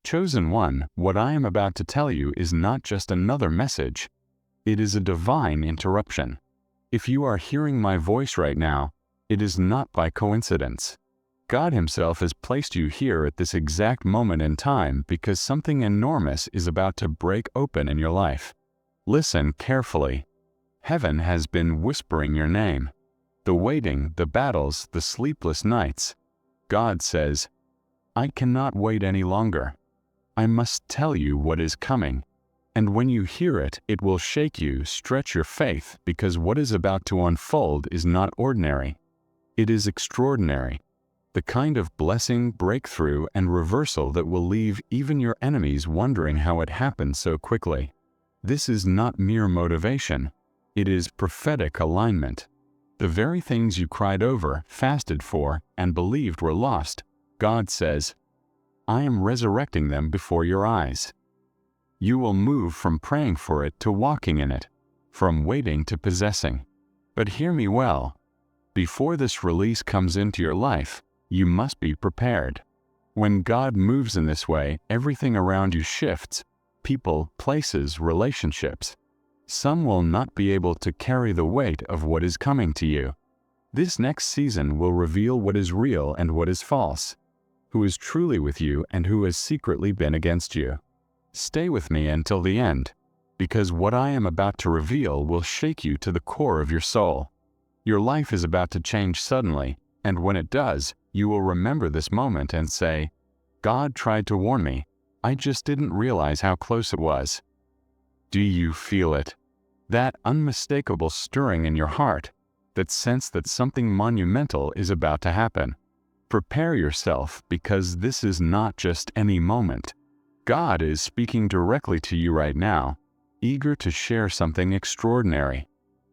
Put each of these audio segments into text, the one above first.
Chosen one, what I am about to tell you is not just another message. It is a divine interruption. If you are hearing my voice right now, it is not by coincidence. God Himself has placed you here at this exact moment in time because something enormous is about to break open in your life. Listen carefully. Heaven has been whispering your name. The waiting, the battles, the sleepless nights. God says, I cannot wait any longer. I must tell you what is coming. And when you hear it, it will shake you, stretch your faith, because what is about to unfold is not ordinary. It is extraordinary. The kind of blessing, breakthrough, and reversal that will leave even your enemies wondering how it happened so quickly. This is not mere motivation. It is prophetic alignment. The very things you cried over, fasted for, and believed were lost, God says, I am resurrecting them before your eyes. You will move from praying for it to walking in it, from waiting to possessing. But hear me well. Before this release comes into your life, you must be prepared. When God moves in this way, everything around you shifts. People, places, relationships. Some will not be able to carry the weight of what is coming to you. This next season will reveal what is real and what is false, who is truly with you and who has secretly been against you. Stay with me until the end, because what I am about to reveal will shake you to the core of your soul. Your life is about to change suddenly, and when it does, you will remember this moment and say, God tried to warn me, I just didn't realize how close it was. Do you feel it? That unmistakable stirring in your heart, that sense that something monumental is about to happen. Prepare yourself, because this is not just any moment. God is speaking directly to you right now, eager to share something extraordinary.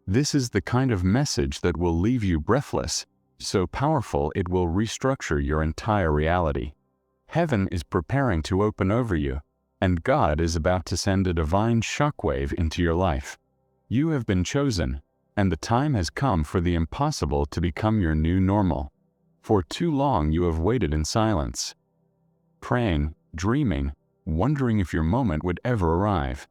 This is the kind of message that will leave you breathless, so powerful it will restructure your entire reality. Heaven is preparing to open over you, and God is about to send a divine shockwave into your life. You have been chosen, and the time has come for the impossible to become your new normal. For too long you have waited in silence, praying, dreaming, wondering if your moment would ever arrive.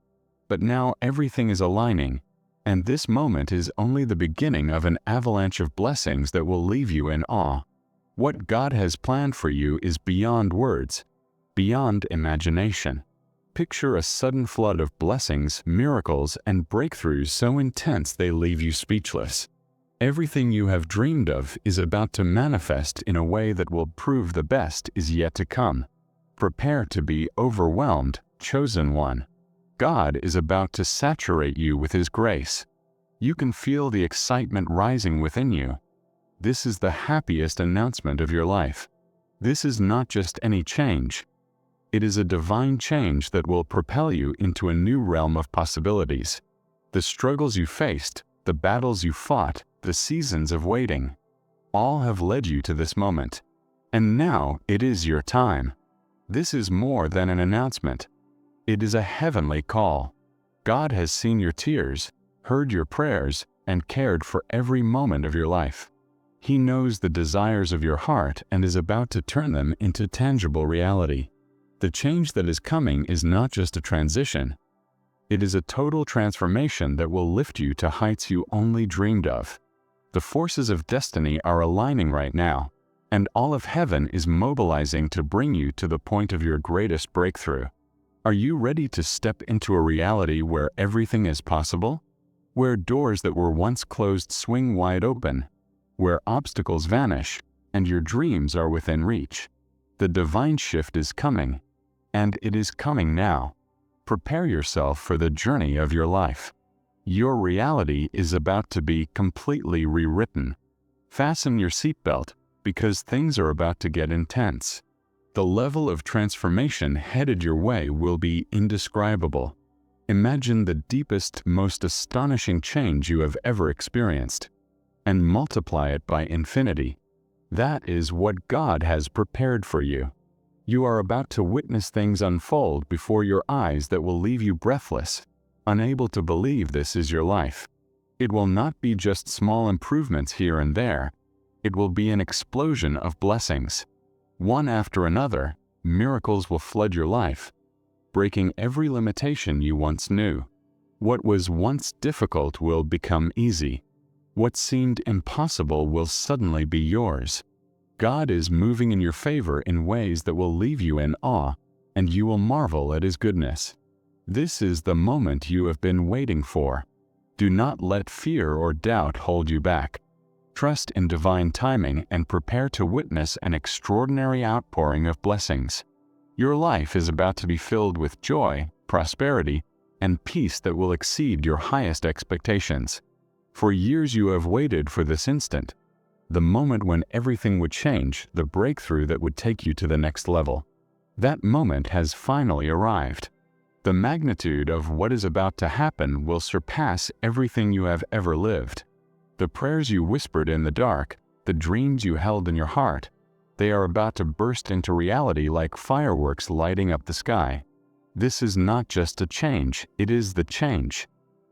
But now everything is aligning, and this moment is only the beginning of an avalanche of blessings that will leave you in awe. What God has planned for you is beyond words, beyond imagination. Picture a sudden flood of blessings, miracles, and breakthroughs so intense they leave you speechless. Everything you have dreamed of is about to manifest in a way that will prove the best is yet to come. Prepare to be overwhelmed, chosen one. God is about to saturate you with His grace. You can feel the excitement rising within you. This is the happiest announcement of your life. This is not just any change. It is a divine change that will propel you into a new realm of possibilities. The struggles you faced, the battles you fought, the seasons of waiting, all have led you to this moment. And now it is your time. This is more than an announcement. It is a heavenly call. God has seen your tears, heard your prayers, and cared for every moment of your life. He knows the desires of your heart and is about to turn them into tangible reality. The change that is coming is not just a transition. It is a total transformation that will lift you to heights you only dreamed of. The forces of destiny are aligning right now, and all of heaven is mobilizing to bring you to the point of your greatest breakthrough. Are you ready to step into a reality where everything is possible? Where doors that were once closed swing wide open, where obstacles vanish, and your dreams are within reach? The divine shift is coming, and it is coming now. Prepare yourself for the journey of your life. Your reality is about to be completely rewritten. Fasten your seatbelt, because things are about to get intense. The level of transformation headed your way will be indescribable. Imagine the deepest, most astonishing change you have ever experienced, and multiply it by infinity. That is what God has prepared for you. You are about to witness things unfold before your eyes that will leave you breathless, unable to believe this is your life. It will not be just small improvements here and there. It will be an explosion of blessings, one after another, Miracles will flood your life, breaking every limitation you once knew. What was once difficult will become easy. What seemed impossible will suddenly be yours. God is moving in your favor in ways that will leave you in awe, and you will marvel at His goodness. This is the moment you have been waiting for. Do not let fear or doubt hold you back. Trust in divine timing and prepare to witness an extraordinary outpouring of blessings. Your life is about to be filled with joy, prosperity, and peace that will exceed your highest expectations. For years you have waited for this instant, the moment when everything would change, the breakthrough that would take you to the next level. That moment has finally arrived. The magnitude of what is about to happen will surpass everything you have ever lived. The prayers you whispered in the dark, the dreams you held in your heart, they are about to burst into reality like fireworks lighting up the sky. This is not just a change, it is the change.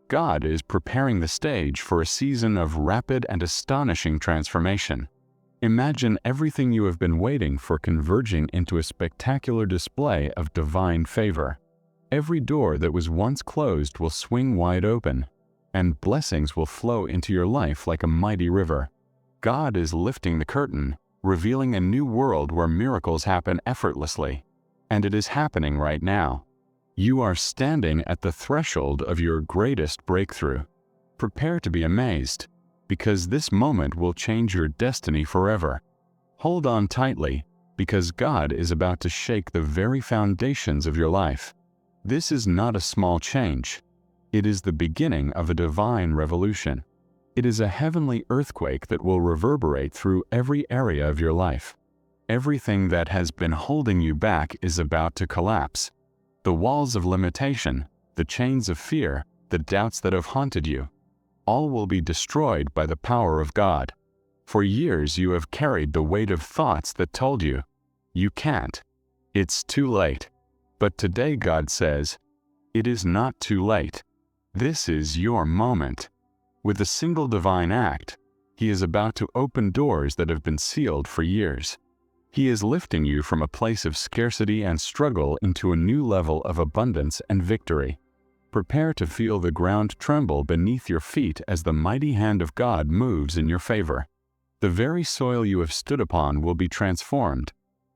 God is preparing the stage for a season of rapid and astonishing transformation. Imagine everything you have been waiting for converging into a spectacular display of divine favor. Every door that was once closed will swing wide open, and blessings will flow into your life like a mighty river. God is lifting the curtain, revealing a new world where miracles happen effortlessly. And it is happening right now. You are standing at the threshold of your greatest breakthrough. Prepare to be amazed, because this moment will change your destiny forever. Hold on tightly, because God is about to shake the very foundations of your life. This is not a small change. It is the beginning of a divine revolution. It is a heavenly earthquake that will reverberate through every area of your life. Everything that has been holding you back is about to collapse. The walls of limitation, the chains of fear, the doubts that have haunted you, all will be destroyed by the power of God. For years you have carried the weight of thoughts that told you, you can't. It's too late. But today God says, it is not too late. This is your moment. With a single divine act, He is about to open doors that have been sealed for years. He is lifting you from a place of scarcity and struggle into a new level of abundance and victory. Prepare to feel the ground tremble beneath your feet as the mighty hand of God moves in your favor. The very soil you have stood upon will be transformed,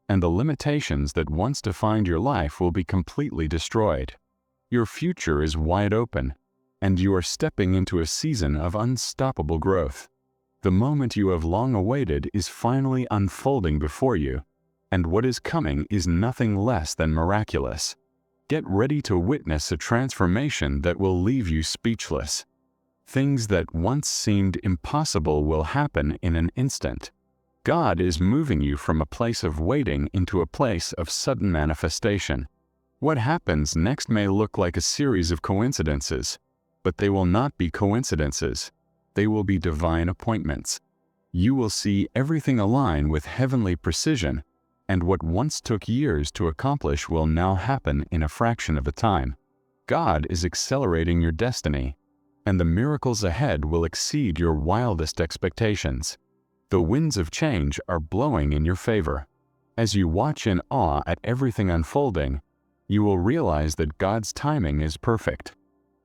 and the limitations that once defined your life will be completely destroyed. Your future is wide open, and you are stepping into a season of unstoppable growth. The moment you have long awaited is finally unfolding before you, and what is coming is nothing less than miraculous. Get ready to witness a transformation that will leave you speechless. Things that once seemed impossible will happen in an instant. God is moving you from a place of waiting into a place of sudden manifestation. What happens next may look like a series of coincidences, but they will not be coincidences. They will be divine appointments. You will see everything align with heavenly precision, and what once took years to accomplish will now happen in a fraction of a time. God is accelerating your destiny, and the miracles ahead will exceed your wildest expectations. The winds of change are blowing in your favor. As you watch in awe at everything unfolding, you will realize that God's timing is perfect.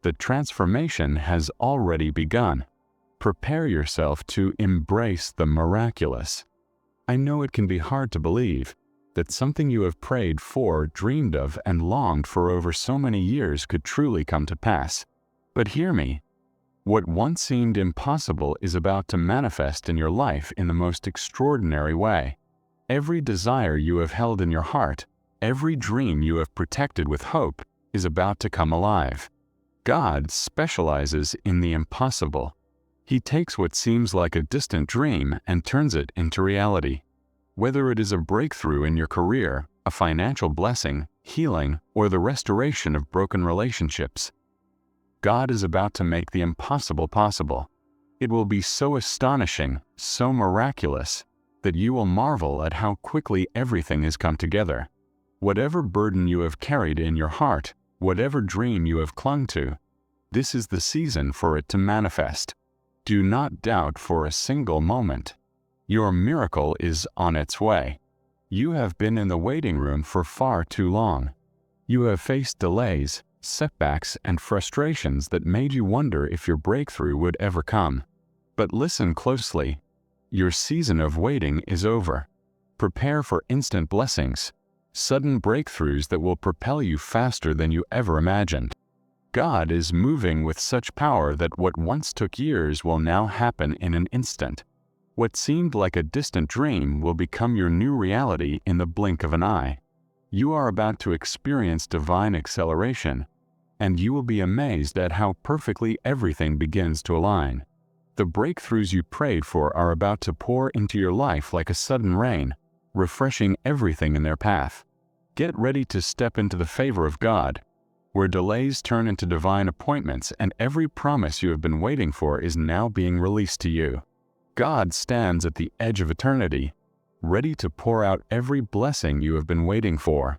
The transformation has already begun. Prepare yourself to embrace the miraculous. I know it can be hard to believe that something you have prayed for, dreamed of, and longed for over so many years could truly come to pass. But hear me. What once seemed impossible is about to manifest in your life in the most extraordinary way. Every desire you have held in your heart, every dream you have protected with hope, is about to come alive. God specializes in the impossible. He takes what seems like a distant dream and turns it into reality. Whether it is a breakthrough in your career, a financial blessing, healing, or the restoration of broken relationships, God is about to make the impossible possible. It will be so astonishing, so miraculous, that you will marvel at how quickly everything has come together. Whatever burden you have carried in your heart, whatever dream you have clung to, this is the season for it to manifest. Do not doubt for a single moment. Your miracle is on its way. You have been in the waiting room for far too long. You have faced delays, setbacks, and frustrations that made you wonder if your breakthrough would ever come. But listen closely. Your season of waiting is over. Prepare for instant blessings, sudden breakthroughs that will propel you faster than you ever imagined. God is moving with such power that what once took years will now happen in an instant. What seemed like a distant dream will become your new reality in the blink of an eye. You are about to experience divine acceleration, and you will be amazed at how perfectly everything begins to align. The breakthroughs you prayed for are about to pour into your life like a sudden rain, refreshing everything in their path. Get ready to step into the favor of God, where delays turn into divine appointments and every promise you have been waiting for is now being released to you. God stands at the edge of eternity, ready to pour out every blessing you have been waiting for.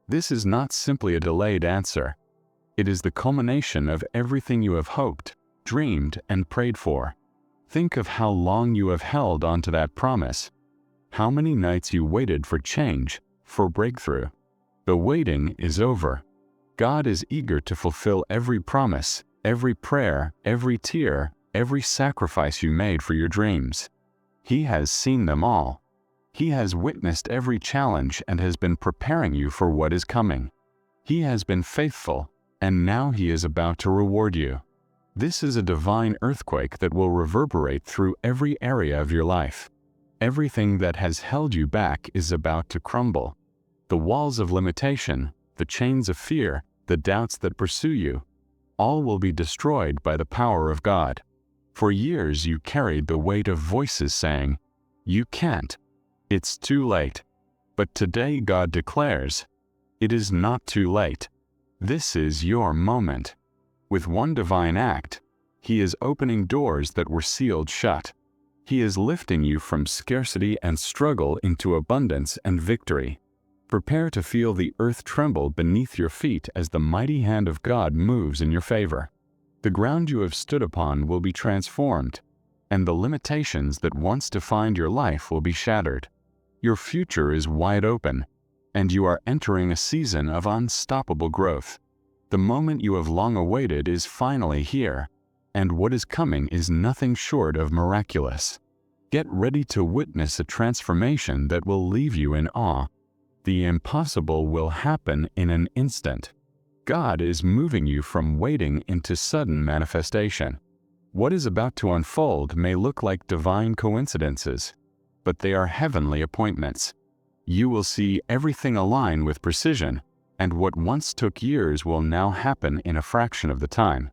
This is not simply a delayed answer. It is the culmination of everything you have hoped, dreamed, and prayed for. Think of how long you have held onto that promise. How many nights you waited for change, for breakthrough. The waiting is over. God is eager to fulfill every promise, every prayer, every tear, every sacrifice you made for your dreams. He has seen them all. He has witnessed every challenge and has been preparing you for what is coming. He has been faithful, and now He is about to reward you. This is a divine earthquake that will reverberate through every area of your life. Everything that has held you back is about to crumble. The walls of limitation, the chains of fear, the doubts that pursue you, all will be destroyed by the power of God. For years you carried the weight of voices saying, "You can't. It's too late." But today God declares, it is not too late. This is your moment. With one divine act, He is opening doors that were sealed shut. He is lifting you from scarcity and struggle into abundance and victory. Prepare to feel the earth tremble beneath your feet as the mighty hand of God moves in your favor. The ground you have stood upon will be transformed, and the limitations that once defined your life will be shattered. Your future is wide open, and you are entering a season of unstoppable growth. The moment you have long awaited is finally here, and what is coming is nothing short of miraculous. Get ready to witness a transformation that will leave you in awe. The impossible will happen in an instant. God is moving you from waiting into sudden manifestation. What is about to unfold may look like divine coincidences, but they are heavenly appointments. You will see everything align with precision, and what once took years will now happen in a fraction of the time.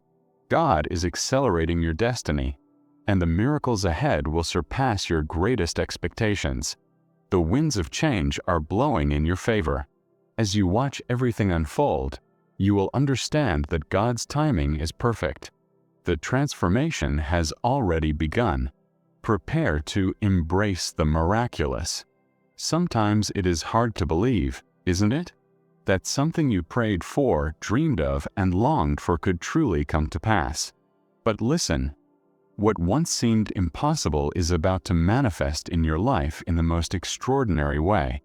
God is accelerating your destiny, and the miracles ahead will surpass your greatest expectations. The winds of change are blowing in your favor. As you watch everything unfold, you will understand that God's timing is perfect. The transformation has already begun. Prepare to embrace the miraculous. Sometimes it is hard to believe, isn't it? That something you prayed for, dreamed of, and longed for could truly come to pass. But listen, what once seemed impossible is about to manifest in your life in the most extraordinary way.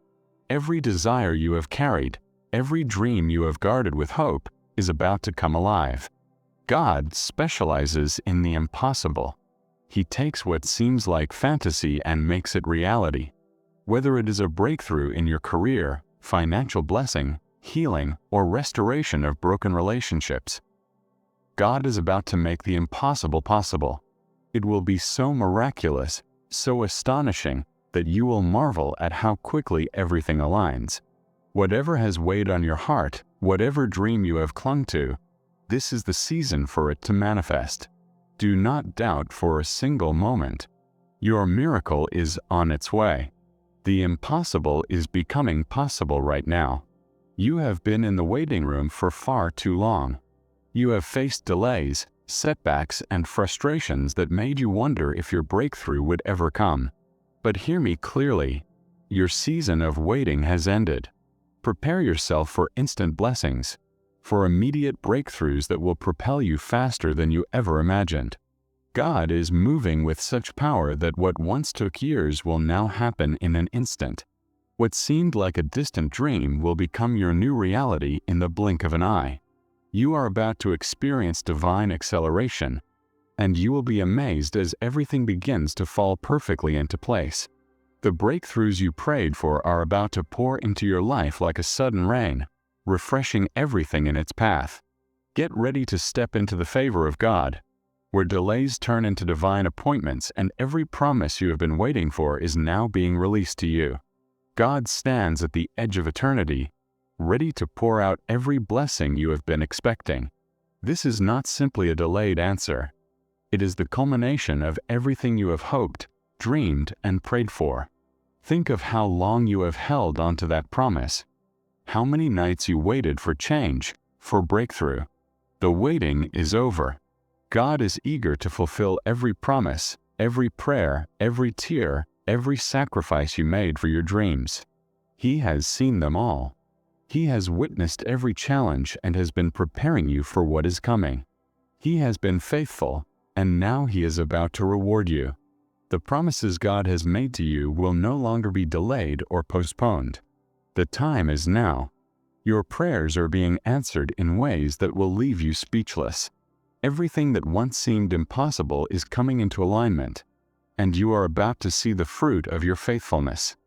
Every desire you have carried, every dream you have guarded with hope, is about to come alive. God specializes in the impossible. He takes what seems like fantasy and makes it reality. Whether it is a breakthrough in your career, financial blessing, healing, or restoration of broken relationships, God is about to make the impossible possible. It will be so miraculous, so astonishing, that you will marvel at how quickly everything aligns. Whatever has weighed on your heart, whatever dream you have clung to, this is the season for it to manifest. Do not doubt for a single moment. Your miracle is on its way. The impossible is becoming possible right now. You have been in the waiting room for far too long. You have faced delays, setbacks, and frustrations that made you wonder if your breakthrough would ever come. But hear me clearly. Your season of waiting has ended. Prepare yourself for instant blessings, for immediate breakthroughs that will propel you faster than you ever imagined. God is moving with such power that what once took years will now happen in an instant. What seemed like a distant dream will become your new reality in the blink of an eye. You are about to experience divine acceleration, and you will be amazed as everything begins to fall perfectly into place. The breakthroughs you prayed for are about to pour into your life like a sudden rain, refreshing everything in its path. Get ready to step into the favor of God, where delays turn into divine appointments and every promise you have been waiting for is now being released to you. God stands at the edge of eternity, ready to pour out every blessing you have been expecting. This is not simply a delayed answer. It is the culmination of everything you have hoped, dreamed, and prayed for. Think of how long you have held onto that promise. How many nights you waited for change, for breakthrough. The waiting is over. God is eager to fulfill every promise, every prayer, every tear, every sacrifice you made for your dreams. He has seen them all. He has witnessed every challenge and has been preparing you for what is coming. He has been faithful, and now He is about to reward you. The promises God has made to you will no longer be delayed or postponed. The time is now. Your prayers are being answered in ways that will leave you speechless. Everything that once seemed impossible is coming into alignment, and you are about to see the fruit of your faithfulness.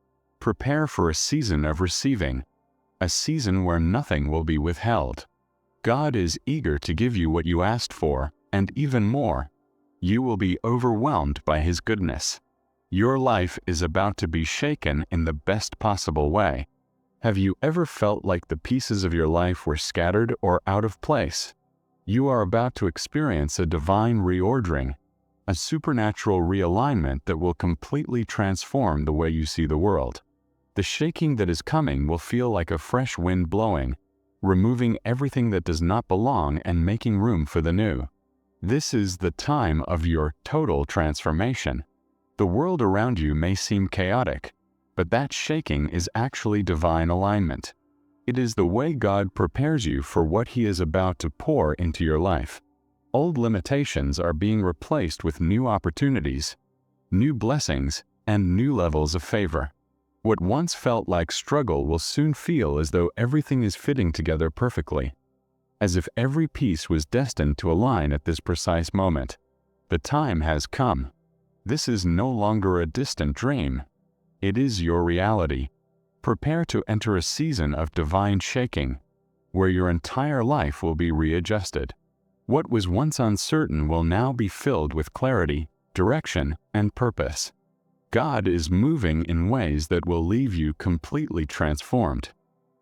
Prepare for a season of receiving, a season where nothing will be withheld. God is eager to give you what you asked for, and even more. You will be overwhelmed by His goodness. Your life is about to be shaken in the best possible way. Have you ever felt like the pieces of your life were scattered or out of place? You are about to experience a divine reordering, a supernatural realignment that will completely transform the way you see the world. The shaking that is coming will feel like a fresh wind blowing, removing everything that does not belong and making room for the new. This is the time of your total transformation. The world around you may seem chaotic, but that shaking is actually divine alignment. It is the way God prepares you for what He is about to pour into your life. Old limitations are being replaced with new opportunities, new blessings, and new levels of favor. What once felt like struggle will soon feel as though everything is fitting together perfectly, as if every piece was destined to align at this precise moment. The time has come. This is no longer a distant dream. It is your reality. Prepare to enter a season of divine shaking, where your entire life will be readjusted. What was once uncertain will now be filled with clarity, direction, and purpose. God is moving in ways that will leave you completely transformed.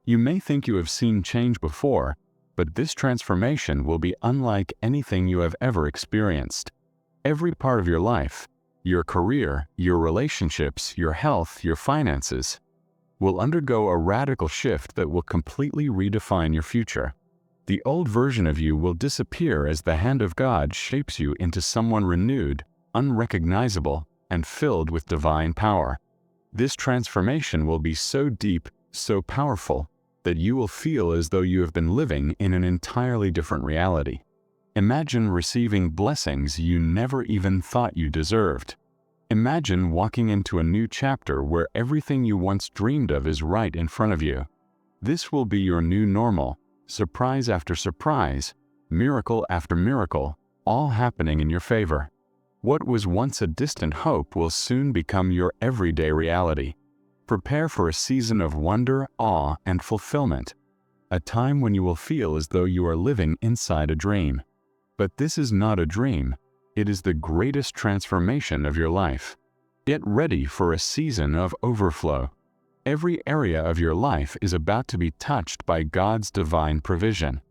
You may think you have seen change before, but this transformation will be unlike anything you have ever experienced. Every part of your life, your career, your relationships, your health, your finances, will undergo a radical shift that will completely redefine your future. The old version of you will disappear as the hand of God shapes you into someone renewed, unrecognizable, and filled with divine power. This transformation will be so deep, so powerful, that you will feel as though you have been living in an entirely different reality. Imagine receiving blessings you never even thought you deserved. Imagine walking into a new chapter where everything you once dreamed of is right in front of you. This will be your new normal, surprise after surprise, miracle after miracle, all happening in your favor. What was once a distant hope will soon become your everyday reality. Prepare for a season of wonder, awe, and fulfillment, a time when you will feel as though you are living inside a dream. But this is not a dream. It is the greatest transformation of your life. Get ready for a season of overflow. Every area of your life is about to be touched by God's divine provision.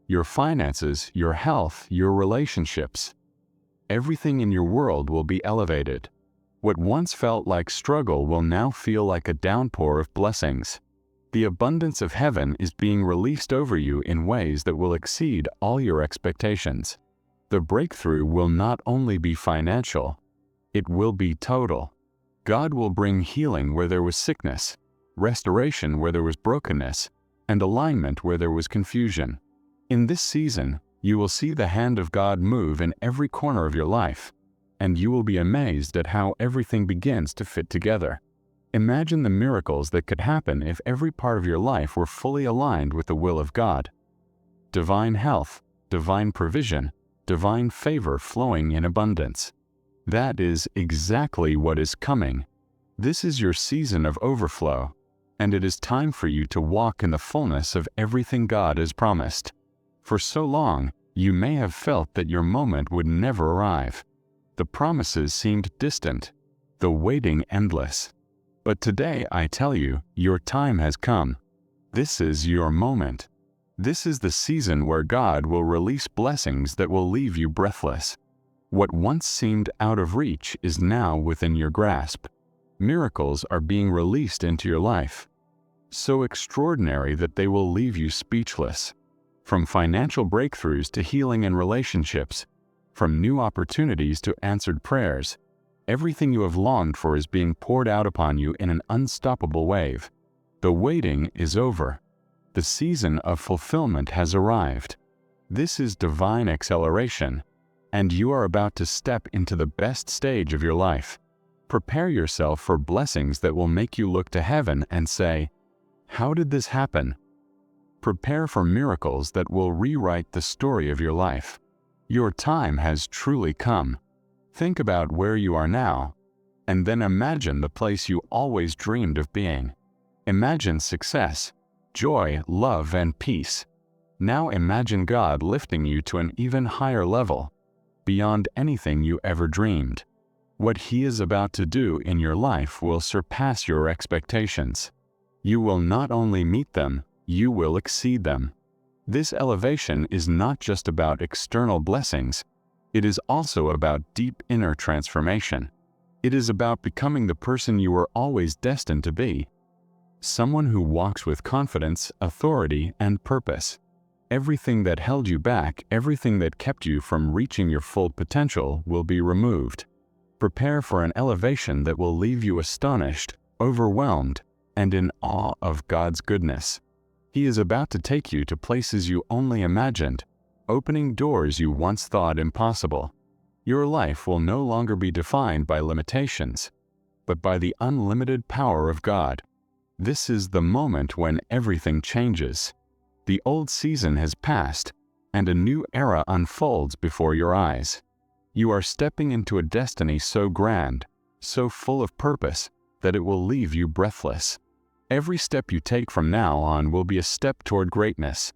Your finances, your health, your relationships. Everything in your world will be elevated. What once felt like struggle will now feel like a downpour of blessings. The abundance of heaven is being released over you in ways that will exceed all your expectations. The breakthrough will not only be financial, it will be total. God will bring healing where there was sickness, restoration where there was brokenness, and alignment where there was confusion. In this season, you will see the hand of God move in every corner of your life, and you will be amazed at how everything begins to fit together. Imagine the miracles that could happen if every part of your life were fully aligned with the will of God. Divine health, divine provision, divine favor flowing in abundance. That is exactly what is coming. This is your season of overflow, and it is time for you to walk in the fullness of everything God has promised. For so long, you may have felt that your moment would never arrive. The promises seemed distant, the waiting endless. But today I tell you, your time has come. This is your moment. This is the season where God will release blessings that will leave you breathless. What once seemed out of reach is now within your grasp. Miracles are being released into your life, so extraordinary that they will leave you speechless. From financial breakthroughs to healing in relationships, from new opportunities to answered prayers, everything you have longed for is being poured out upon you in an unstoppable wave. The waiting is over. The season of fulfillment has arrived. This is divine acceleration, and you are about to step into the best stage of your life. Prepare yourself for blessings that will make you look to heaven and say, "How did this happen?" Prepare for miracles that will rewrite the story of your life. Your time has truly come. Think about where you are now, and then imagine the place you always dreamed of being. Imagine success, joy, love, and peace. Now imagine God lifting you to an even higher level, beyond anything you ever dreamed. What He is about to do in your life will surpass your expectations. You will not only meet them, you will exceed them. This elevation is not just about external blessings, it is also about deep inner transformation. It is about becoming the person you were always destined to be. Someone who walks with confidence, authority, and purpose. Everything that held you back, everything that kept you from reaching your full potential will be removed. Prepare for an elevation that will leave you astonished, overwhelmed, and in awe of God's goodness. He is about to take you to places you only imagined, opening doors you once thought impossible. Your life will no longer be defined by limitations, but by the unlimited power of God. This is the moment when everything changes. The old season has passed, and a new era unfolds before your eyes. You are stepping into a destiny so grand, so full of purpose, that it will leave you breathless. Every step you take from now on will be a step toward greatness,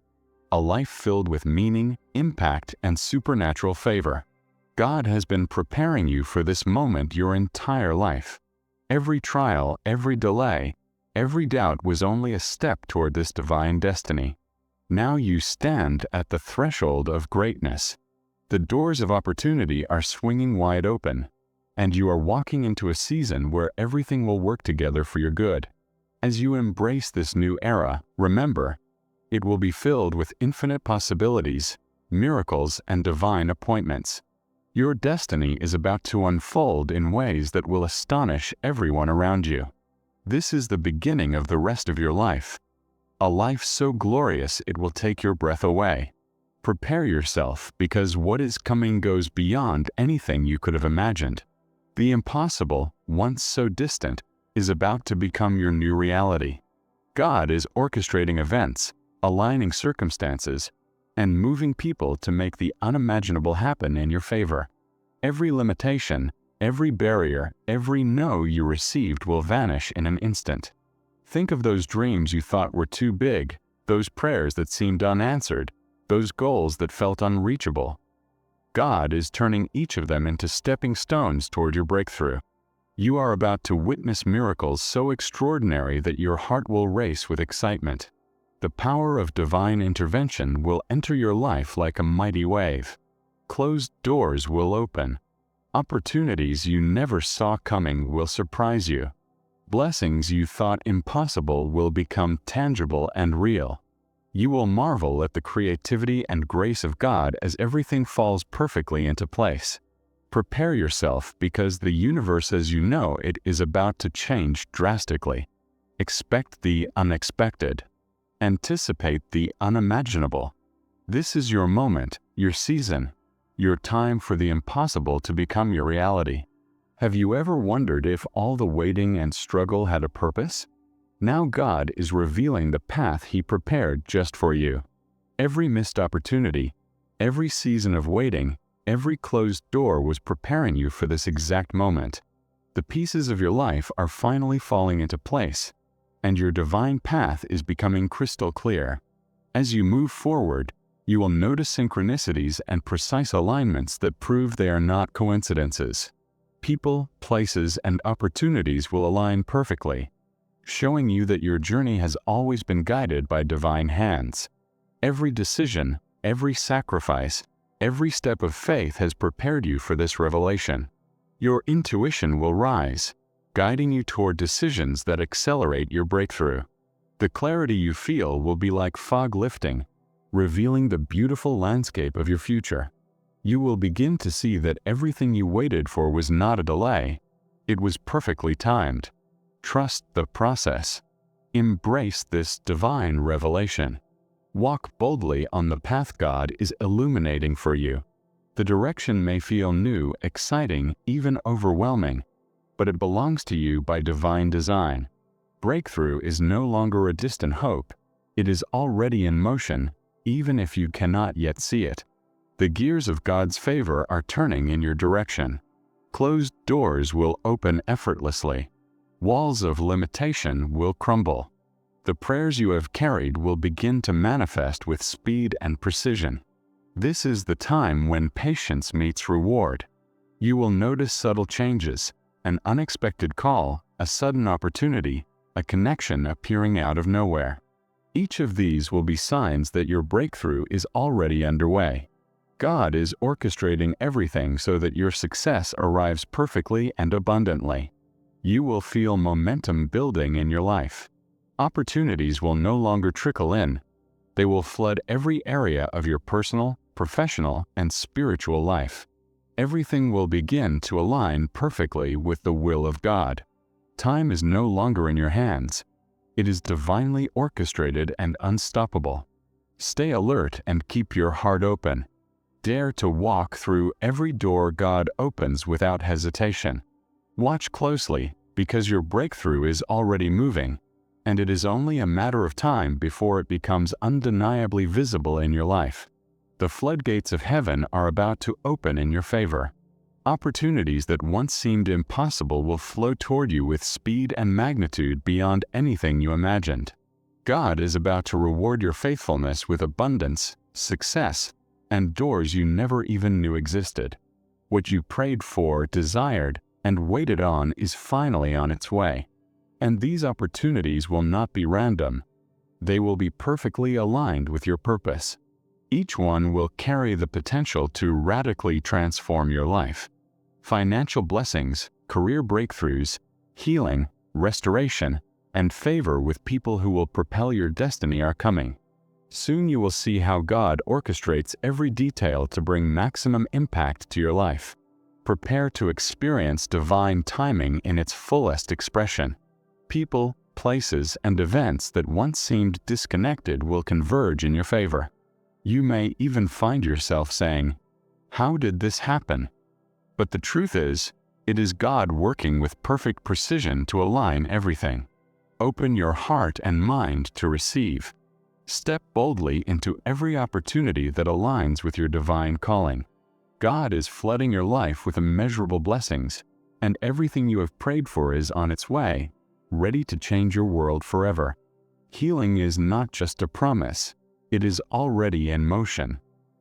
a life filled with meaning, impact, and supernatural favor. God has been preparing you for this moment your entire life. Every trial, every delay, every doubt was only a step toward this divine destiny. Now you stand at the threshold of greatness. The doors of opportunity are swinging wide open, and you are walking into a season where everything will work together for your good. As you embrace this new era, remember, it will be filled with infinite possibilities, miracles, and divine appointments. Your destiny is about to unfold in ways that will astonish everyone around you. This is the beginning of the rest of your life. A life so glorious it will take your breath away. Prepare yourself, because what is coming goes beyond anything you could have imagined. The impossible, once so distant, is about to become your new reality. God is orchestrating events, aligning circumstances, and moving people to make the unimaginable happen in your favor. Every limitation, every barrier, every no you received will vanish in an instant. Think of those dreams you thought were too big, those prayers that seemed unanswered, those goals that felt unreachable. God is turning each of them into stepping stones toward your breakthrough. You are about to witness miracles so extraordinary that your heart will race with excitement. The power of divine intervention will enter your life like a mighty wave. Closed doors will open. Opportunities you never saw coming will surprise you. Blessings you thought impossible will become tangible and real. You will marvel at the creativity and grace of God as everything falls perfectly into place. Prepare yourself, because the universe as you know it is about to change drastically. Expect the unexpected. Anticipate the unimaginable. This is your moment, your season, your time for the impossible to become your reality. Have you ever wondered if all the waiting and struggle had a purpose? Now God is revealing the path He prepared just for you. Every missed opportunity, every season of waiting, every closed door was preparing you for this exact moment. The pieces of your life are finally falling into place, and your divine path is becoming crystal clear. As you move forward, you will notice synchronicities and precise alignments that prove they are not coincidences. People, places, and opportunities will align perfectly, showing you that your journey has always been guided by divine hands. Every decision, every sacrifice, every step of faith has prepared you for this revelation. Your intuition will rise, guiding you toward decisions that accelerate your breakthrough. The clarity you feel will be like fog lifting, revealing the beautiful landscape of your future. You will begin to see that everything you waited for was not a delay. It was perfectly timed. Trust the process. Embrace this divine revelation. Walk boldly on the path God is illuminating for you. The direction may feel new, exciting, even overwhelming, but it belongs to you by divine design. Breakthrough is no longer a distant hope. It is already in motion, even if you cannot yet see it. The gears of God's favor are turning in your direction. Closed doors will open effortlessly. Walls of limitation will crumble. The prayers you have carried will begin to manifest with speed and precision. This is the time when patience meets reward. You will notice subtle changes, an unexpected call, a sudden opportunity, a connection appearing out of nowhere. Each of these will be signs that your breakthrough is already underway. God is orchestrating everything so that your success arrives perfectly and abundantly. You will feel momentum building in your life. Opportunities will no longer trickle in. They will flood every area of your personal, professional, and spiritual life. Everything will begin to align perfectly with the will of God. Time is no longer in your hands. It is divinely orchestrated and unstoppable. Stay alert and keep your heart open. Dare to walk through every door God opens without hesitation. Watch closely, because your breakthrough is already moving, and it is only a matter of time before it becomes undeniably visible in your life. The floodgates of heaven are about to open in your favor. Opportunities that once seemed impossible will flow toward you with speed and magnitude beyond anything you imagined. God is about to reward your faithfulness with abundance, success, and doors you never even knew existed. What you prayed for, desired, and waited on is finally on its way. And these opportunities will not be random. They will be perfectly aligned with your purpose. Each one will carry the potential to radically transform your life. Financial blessings, career breakthroughs, healing, restoration, and favor with people who will propel your destiny are coming. Soon you will see how God orchestrates every detail to bring maximum impact to your life. Prepare to experience divine timing in its fullest expression. People, places, and events that once seemed disconnected will converge in your favor. You may even find yourself saying, "How did this happen?" But the truth is, it is God working with perfect precision to align everything. Open your heart and mind to receive. Step boldly into every opportunity that aligns with your divine calling. God is flooding your life with immeasurable blessings, and everything you have prayed for is on its way, ready to change your world forever. Healing is not just a promise, it is already in motion.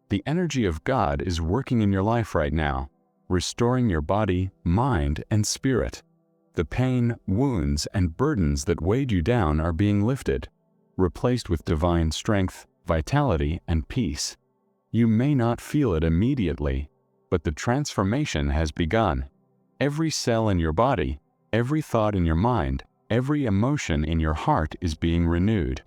The energy of God is working in your life right now, restoring your body, mind, and spirit. The pain, wounds, and burdens that weighed you down are being lifted, replaced with divine strength, vitality, and peace. You may not feel it immediately, but the transformation has begun. Every cell in your body, every thought in your mind, every emotion in your heart is being renewed.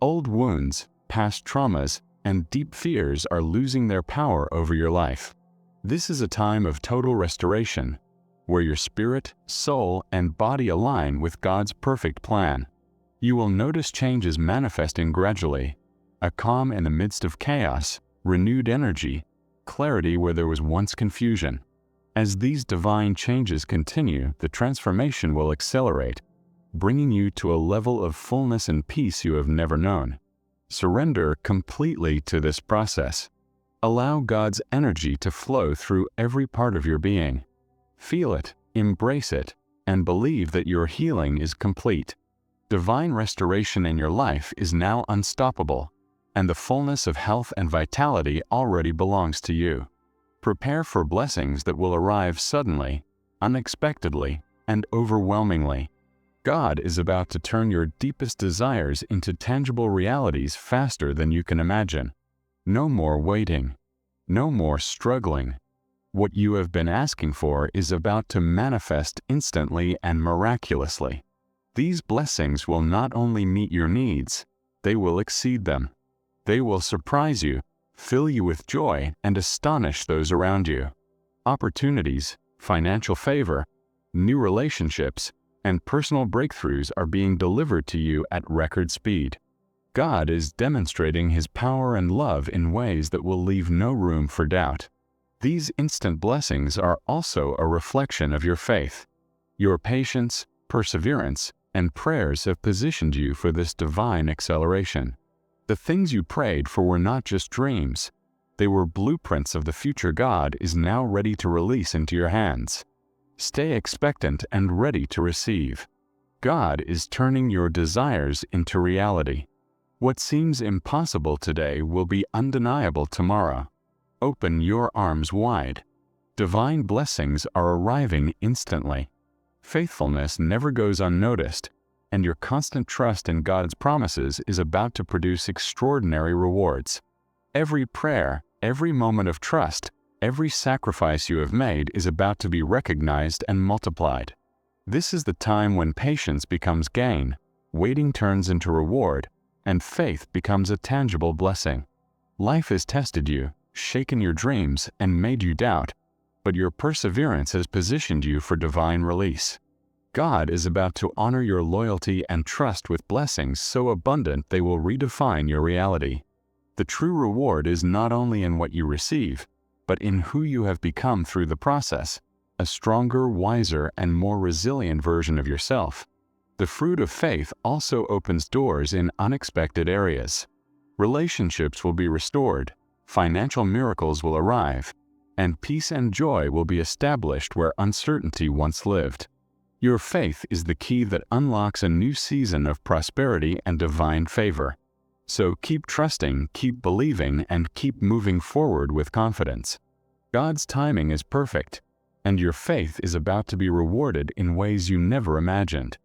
Old wounds, past traumas, and deep fears are losing their power over your life. This is a time of total restoration, where your spirit, soul, and body align with God's perfect plan. You will notice changes manifesting gradually, a calm in the midst of chaos, renewed energy, clarity where there was once confusion. As these divine changes continue, the transformation will accelerate, bringing you to a level of fullness and peace you have never known. Surrender completely to this process. Allow God's energy to flow through every part of your being. Feel it, embrace it, and believe that your healing is complete. Divine restoration in your life is now unstoppable, and the fullness of health and vitality already belongs to you. Prepare for blessings that will arrive suddenly, unexpectedly, and overwhelmingly. God is about to turn your deepest desires into tangible realities faster than you can imagine. No more waiting. No more struggling. What you have been asking for is about to manifest instantly and miraculously. These blessings will not only meet your needs, they will exceed them. They will surprise you, fill you with joy, and astonish those around you. Opportunities, financial favor, new relationships, and personal breakthroughs are being delivered to you at record speed. God is demonstrating His power and love in ways that will leave no room for doubt. These instant blessings are also a reflection of your faith. Your patience, perseverance, and prayers have positioned you for this divine acceleration. The things you prayed for were not just dreams. They were blueprints of the future God is now ready to release into your hands. Stay expectant and ready to receive. God is turning your desires into reality. What seems impossible today will be undeniable tomorrow. Open your arms wide. Divine blessings are arriving instantly. Faithfulness never goes unnoticed, and your constant trust in God's promises is about to produce extraordinary rewards. Every prayer, every moment of trust, every sacrifice you have made is about to be recognized and multiplied. This is the time when patience becomes gain, waiting turns into reward, and faith becomes a tangible blessing. Life has tested you, shaken your dreams, and made you doubt, but your perseverance has positioned you for divine release. God is about to honor your loyalty and trust with blessings so abundant they will redefine your reality. The true reward is not only in what you receive, but in who you have become through the process, a stronger, wiser, and more resilient version of yourself. The fruit of faith also opens doors in unexpected areas. Relationships will be restored, financial miracles will arrive, and peace and joy will be established where uncertainty once lived. Your faith is the key that unlocks a new season of prosperity and divine favor. So keep trusting, keep believing, and keep moving forward with confidence. God's timing is perfect, and your faith is about to be rewarded in ways you never imagined.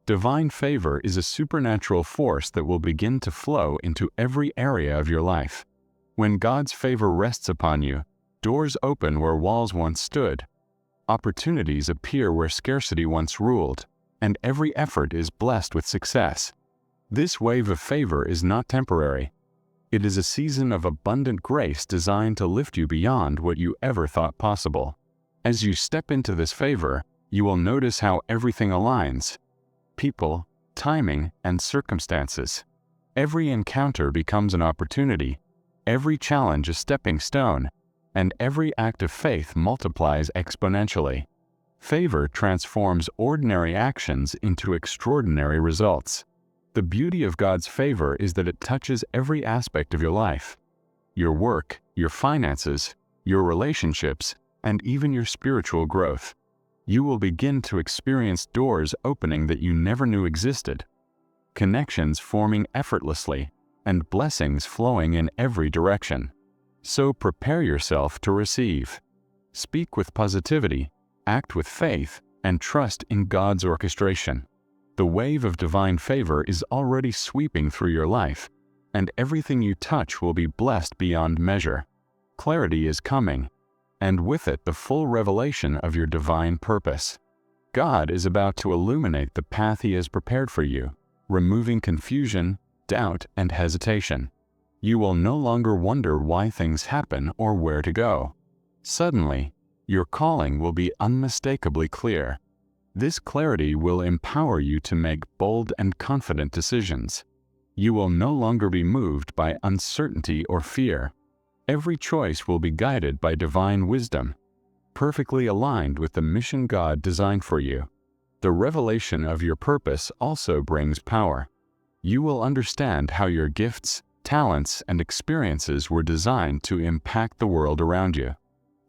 Divine favor is a supernatural force that will begin to flow into every area of your life. When God's favor rests upon you, doors open where walls once stood. Opportunities appear where scarcity once ruled, and every effort is blessed with success. This wave of favor is not temporary. It is a season of abundant grace designed to lift you beyond what you ever thought possible. As you step into this favor, you will notice how everything aligns. People, timing, and circumstances. Every encounter becomes an opportunity, every challenge a stepping stone, and every act of faith multiplies exponentially. Favor transforms ordinary actions into extraordinary results. The beauty of God's favor is that it touches every aspect of your life. Your work, your finances, your relationships, and even your spiritual growth. You will begin to experience doors opening that you never knew existed, connections forming effortlessly, and blessings flowing in every direction. So prepare yourself to receive. Speak with positivity, act with faith, and trust in God's orchestration. The wave of divine favor is already sweeping through your life, and everything you touch will be blessed beyond measure. Clarity is coming, and with it the full revelation of your divine purpose. God is about to illuminate the path He has prepared for you, removing confusion, doubt, and hesitation. You will no longer wonder why things happen or where to go. Suddenly, your calling will be unmistakably clear. This clarity will empower you to make bold and confident decisions. You will no longer be moved by uncertainty or fear. Every choice will be guided by divine wisdom. perfectly aligned with the mission God designed for you. The revelation of your purpose also brings power. You will understand how your gifts, talents, and experiences were designed to impact the world around you.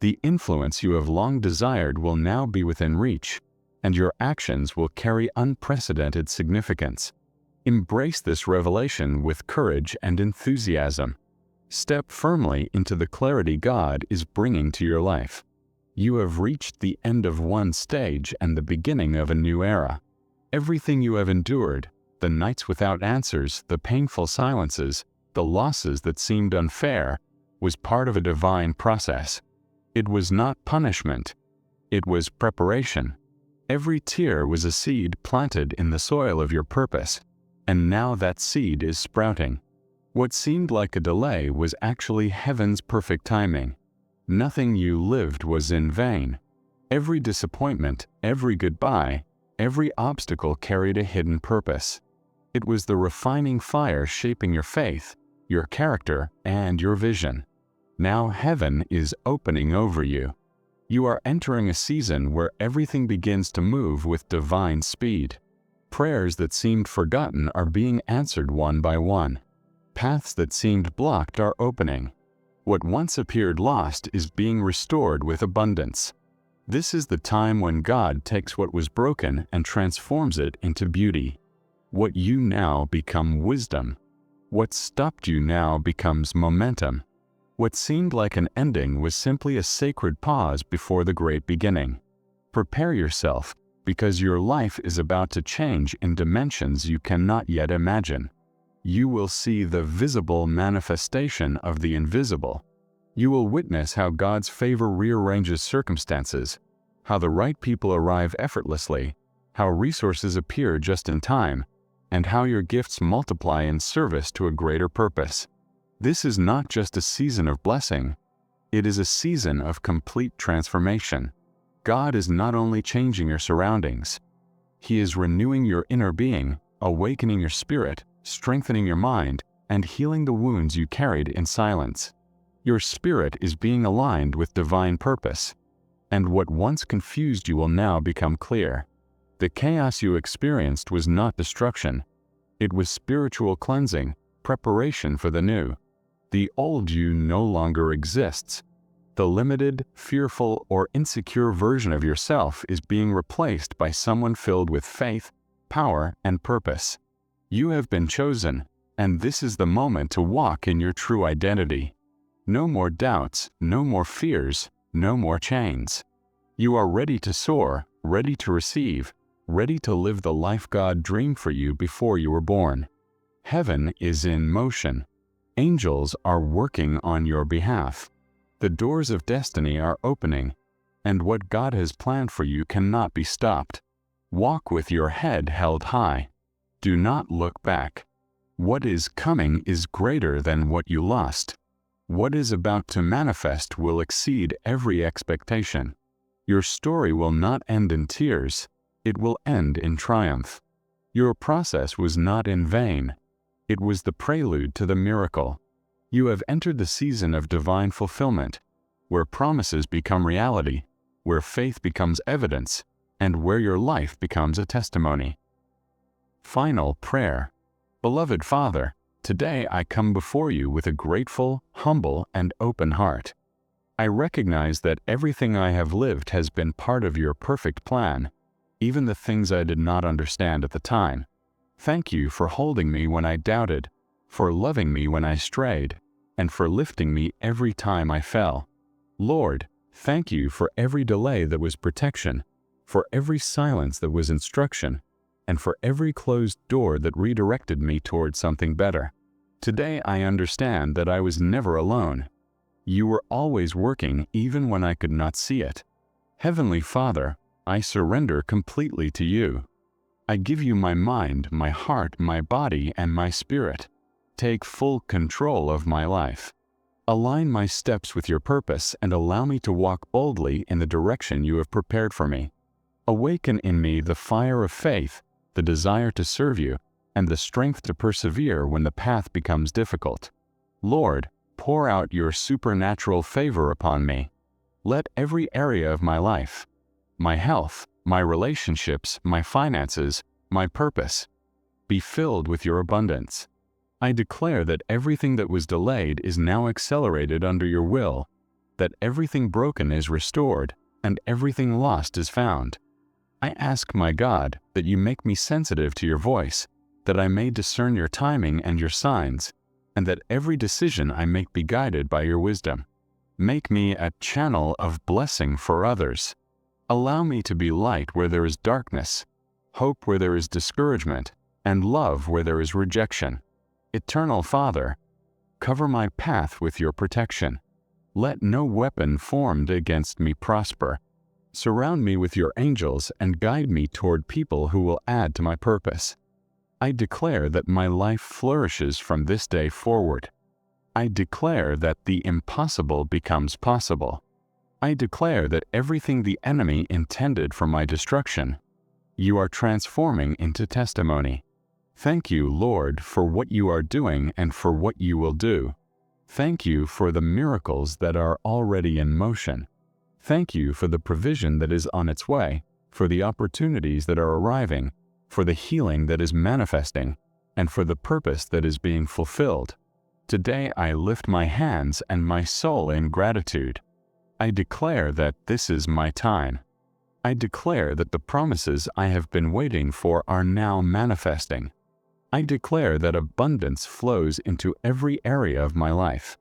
The influence you have long desired will now be within reach, and your actions will carry unprecedented significance. Embrace this revelation with courage and enthusiasm. Step firmly into the clarity God is bringing to your life. You have reached the end of one stage and the beginning of a new era. Everything you have endured, the nights without answers, the painful silences, the losses that seemed unfair, was part of a divine process. It was not punishment. It was preparation. Every tear was a seed planted in the soil of your purpose, and now that seed is sprouting. What seemed like a delay was actually heaven's perfect timing. Nothing you lived was in vain. Every disappointment, every goodbye, every obstacle carried a hidden purpose. It was the refining fire shaping your faith, your character, and your vision. Now heaven is opening over you. You are entering a season where everything begins to move with divine speed. Prayers that seemed forgotten are being answered one by one. Paths that seemed blocked are opening. What once appeared lost is being restored with abundance. This is the time when God takes what was broken and transforms it into beauty. What you now become wisdom. What stopped you now becomes momentum. What seemed like an ending was simply a sacred pause before the great beginning. Prepare yourself, because your life is about to change in dimensions you cannot yet imagine. You will see the visible manifestation of the invisible. You will witness how God's favor rearranges circumstances, how the right people arrive effortlessly, how resources appear just in time, and how your gifts multiply in service to a greater purpose. This is not just a season of blessing, it is a season of complete transformation. God is not only changing your surroundings, He is renewing your inner being, awakening your spirit, strengthening your mind, and healing the wounds you carried in silence. Your spirit is being aligned with divine purpose, and what once confused you will now become clear. The chaos you experienced was not destruction. It was spiritual cleansing, preparation for the new. The old you no longer exists. The limited, fearful, or insecure version of yourself is being replaced by someone filled with faith, power, and purpose. You have been chosen, and this is the moment to walk in your true identity. No more doubts, no more fears, no more chains. You are ready to soar, ready to receive, ready to live the life God dreamed for you before you were born. Heaven is in motion. Angels are working on your behalf. The doors of destiny are opening, and what God has planned for you cannot be stopped. Walk with your head held high. Do not look back. What is coming is greater than what you lost. What is about to manifest will exceed every expectation. Your story will not end in tears, it will end in triumph. Your process was not in vain. It was the prelude to the miracle. You have entered the season of divine fulfillment, where promises become reality, where faith becomes evidence, and where your life becomes a testimony. Final prayer. Beloved Father, today I come before you with a grateful, humble, and open heart. I recognize that everything I have lived has been part of your perfect plan, even the things I did not understand at the time. Thank you for holding me when I doubted, for loving me when I strayed, and for lifting me every time I fell. Lord, thank you for every delay that was protection, for every silence that was instruction, and for every closed door that redirected me toward something better. Today I understand that I was never alone. You were always working even when I could not see it. Heavenly Father, I surrender completely to you. I give you my mind, my heart, my body, and my spirit. Take full control of my life. Align my steps with your purpose and allow me to walk boldly in the direction you have prepared for me. Awaken in me the fire of faith, the desire to serve you, and the strength to persevere when the path becomes difficult. Lord, pour out your supernatural favor upon me. Let every area of my life, my health, my relationships, my finances, my purpose, be filled with your abundance. I declare that everything that was delayed is now accelerated under your will, that everything broken is restored, and everything lost is found. I ask, my God, that you make me sensitive to your voice, that I may discern your timing and your signs, and that every decision I make be guided by your wisdom. Make me a channel of blessing for others. Allow me to be light where there is darkness, hope where there is discouragement, and love where there is rejection. Eternal Father, cover my path with your protection. Let no weapon formed against me prosper. Surround me with your angels and guide me toward people who will add to my purpose. I declare that my life flourishes from this day forward. I declare that the impossible becomes possible. I declare that everything the enemy intended for my destruction, you are transforming into testimony. Thank you, Lord, for what you are doing and for what you will do. Thank you for the miracles that are already in motion. Thank you for the provision that is on its way, for the opportunities that are arriving, for the healing that is manifesting, and for the purpose that is being fulfilled. Today I lift my hands and my soul in gratitude. I declare that this is my time. I declare that the promises I have been waiting for are now manifesting. I declare that abundance flows into every area of my life.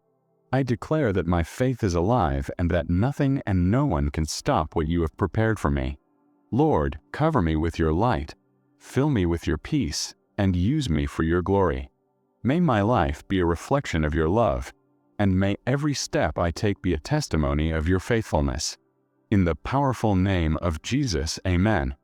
I declare that my faith is alive and that nothing and no one can stop what you have prepared for me. Lord, cover me with your light, fill me with your peace, and use me for your glory. May my life be a reflection of your love, and may every step I take be a testimony of your faithfulness. In the powerful name of Jesus, amen.